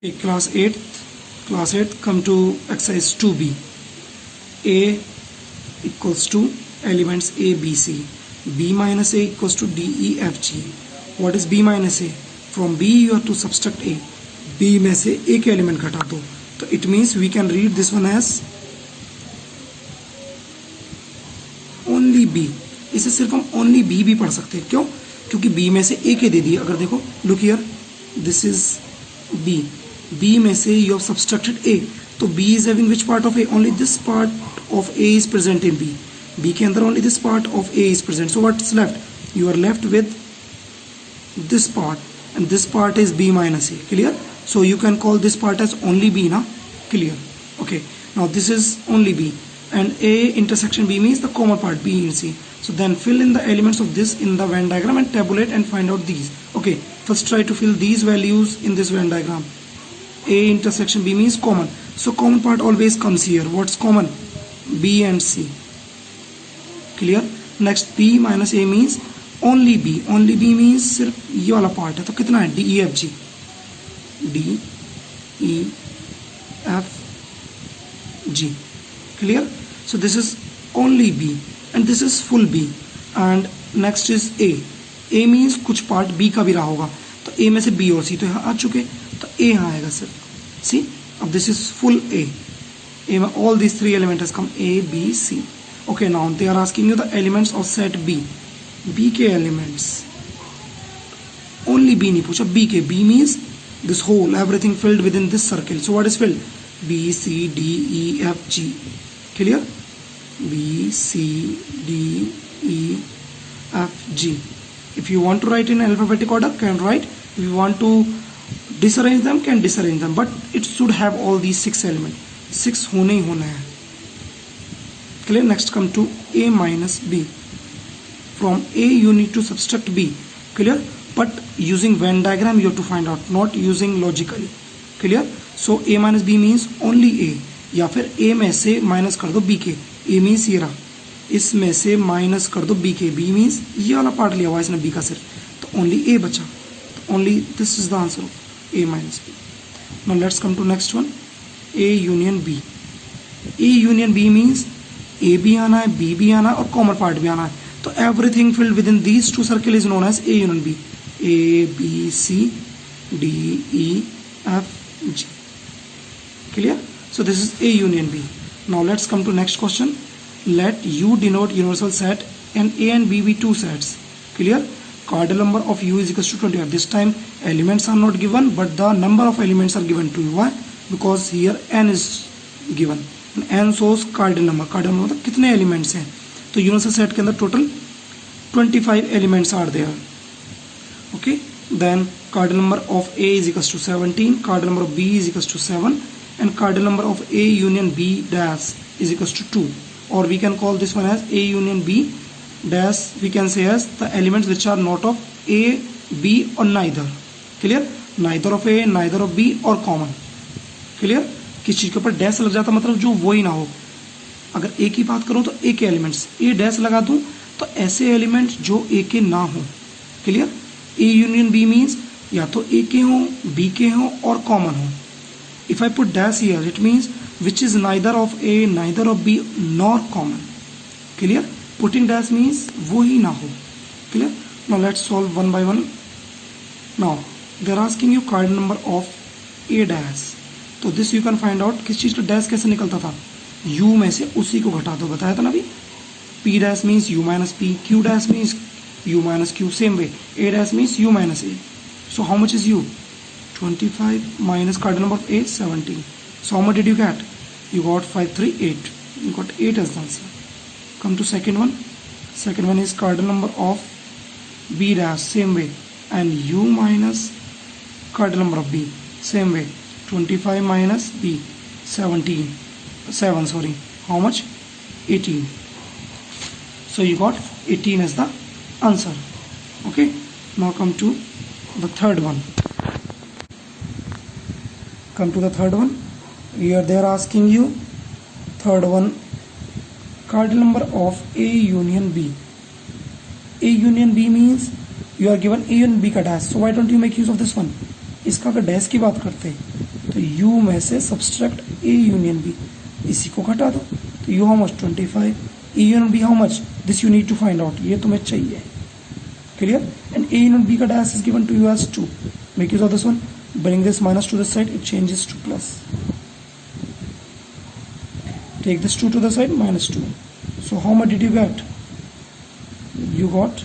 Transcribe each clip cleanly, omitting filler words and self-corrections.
Okay, class 8 come to exercise 2b. A equals to elements A, B, C. B minus A equals to D, E, F, G. What is B minus A? From B you have to subtract A. B में से A के element घटा दो. तो it means we can read this one as only B. इसे सिर्फ हम only B भी पढ़ सकते हैं. क्यों? क्योंकि B में से A के दे दिए. अगर देखो look here, this is B. B में से you have subtracted A. तो B is having which part of A? Only this part of A is present in B. B के अंदर only this part of A is present. So what's left? You are left with this part, and this part is B minus A. Clear? So you can call this part as only B, na? Clear? Okay. Now this is only B, and A intersection B means the common part B and C. So then fill in the elements of this in the Venn diagram and tabulate and find out these. Okay. First try to fill these values in this Venn diagram. A intersection B means common. So common part always comes here. What's common? B and C. Clear? Next B minus A means only B. Only B means सिर्फ ये वाला part है. तो कितना है? D, E, F, G. D, E, F, G. Clear? So this is only B and this is full B. And next is A. A means कुछ part B का भी रहा होगा. तो A में से B और C तो यहाँ आ चुके. तो A यहाँ आएगा सिर्फ. See? अब this is full A. A में all these three elements has come A, B, C. Okay, now they are asking you the elements of set B. B के elements. Only B नहीं पूछा. B के. B means this whole everything filled within this circle. So what is filled? B, C, D, E, F, G. Clear? B, C, D, E, F, G. If you want to write in alphabetic order, can write. If you want to disarrange them, can disarrange them. But it should have all these 6 elements. 6 होने ही होना है. Clear? Next come to A minus B. From A you need to subtract B. Clear? But using Venn diagram you have to find out, not using logically. Clear? So A minus B means only A. या फिर A में से minus कर दो B के. A means ये रहा. इसमें से माइनस कर दो B के. B means ये वाला पार्ट लिया हुआ इसने B का सिर्फ. तो only A बचा. तो only this is the answer of A minus B. Now let's come to next one. A union B. A union B means A भी आना है, B भी आना है और कॉमन पार्ट भी आना है. तो everything filled within these two circle is known as A union B. A, B, C, D, E, F, G. Clear? So this is A union B. Now let's come to next question. Let U denote universal set and A and B be two sets. Clear? Cardinal number of U is equals to 25. This time elements are not given, but the number of elements are given to you. Why? Because here n is given. And n shows cardinal number. Cardinal number मतलब कितने elements हैं? तो universal set के अंदर total 25 elements are there. Okay. Then cardinal number of A is equals to 17. Cardinal number of B is equals to 7. And cardinal number of A union B dash is equals to 2. Or we can call this one as A union B dash. We can say as the elements which are not of A, B or neither. Clear? Neither of A, neither of B or common. Clear? किस चीज के ऊपर dash लग जाता मतलब जो वो ही ना हो. अगर A की बात करूं तो A के एलिमेंट्स A डैश लगा दूं तो ऐसे एलिमेंट्स जो A के ना हो. Clear? A union B means या तो A के हों, B के हों और कॉमन हो. If I put dash here, it means which is neither of A, neither of B nor common. Clear? Putting dash means वो ही ना हो. Clear? Now let's solve one by one. Now they are asking you cardinal number of A dash. तो this you can find out किस चीज़ का dash कैसे निकलता था. U में से उसी को घटा दो. बताया था ना अभी. P dash means U minus P. Q dash means U minus Q. Same way. A dash means U minus A. So how much is U? 25 minus cardinal number of A 17. So how much did you get? You got 5, 3, 8. You got 8 as the answer. Come to second one. Second one is cardinal number of B dash. Same way. And U minus cardinal number of B. Same way. 25 minus B 17. 7 sorry. How much? 18. So you got 18 as the answer. Okay. Now come to the third one. Come to the third one. Here they are asking you third one cardinal number of A union B. A union B means you are given A and B का dash. So why don't you make use of this one? इसका अगर dash की बात करते हैं तो u में से सब्सट्रैक्ट a यूनियन b, इसी को घटा दो, तो u how much 25, a union b how much, this you need to find out, ये तुम्हें चाहिए, clear. And a union b का dash is given to you as 2. Make use of this one, bring this minus to this side, it changes to plus. Take this 2 to the side, minus 2. So how much did you get? You got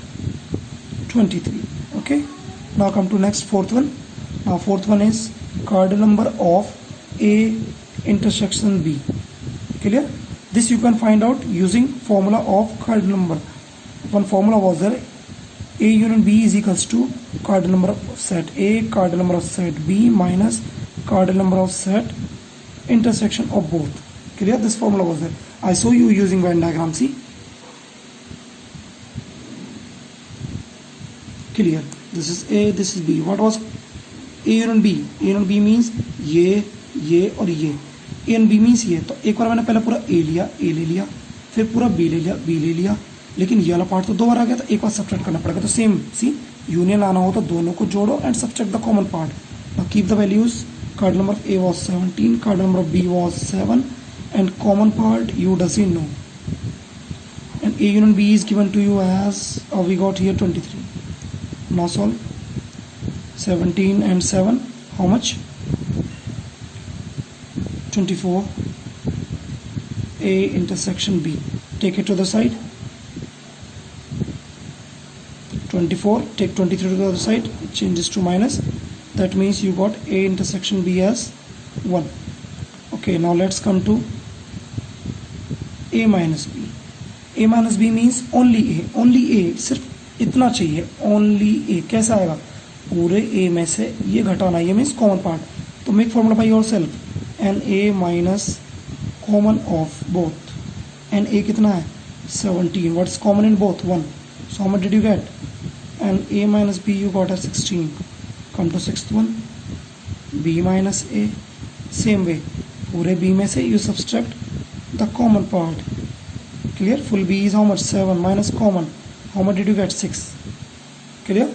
23. Okay. Now come to next, fourth one. Now fourth one is cardinal number of A intersection B. Clear? This you can find out using formula of cardinal number. One formula was there. A union B is equals to cardinal number of set A, cardinal number of set B minus cardinal number of set intersection of both. Clear? This formula was there. I show you using Venn diagram. See? Clear? This is A, this is B. What was A union B? A union B means ये और ये. A and B means ये. तो एक बार मैंने पहले पूरा A लिया, A ले लिया, फिर पूरा B ले लिया, B ले लिया, लेकिन ये वाला पार्ट तो दो बार आ गया, तो एक बार सब्ट्रैक्ट करना पड़ेगा. तो सेम सी यूनियन आना हो तो दोनों को जोड़ो and subtract the common part. Now keep the values. Card number of A was 17, card number of B was 7, and common part you doesn't know. And A union B is given to you as we got here 23. Now solve. 17 and 7, how much? 24. A intersection B. Take it to the side. 24, take 23 to the other side, it changes to minus. That means you got A intersection B as 1. Okay, now let's come to A minus B. A minus B means only A. Only A, सिर्फ इतना चाहिए. Only A कैसा आएगा? पूरे A में से ये घटाना, ये मीन्स कॉमन पार्ट. तो make formula by yourself. N A minus common of both. N A कितना है? 17. What is common in both? 1. So how much did you get? And A minus B you got as 16. Come to sixth one. B minus A. Same way. पूरे B में से you subtract the common part. Clear? Full B is how much? 7 minus common. How much did you get? 6. Clear?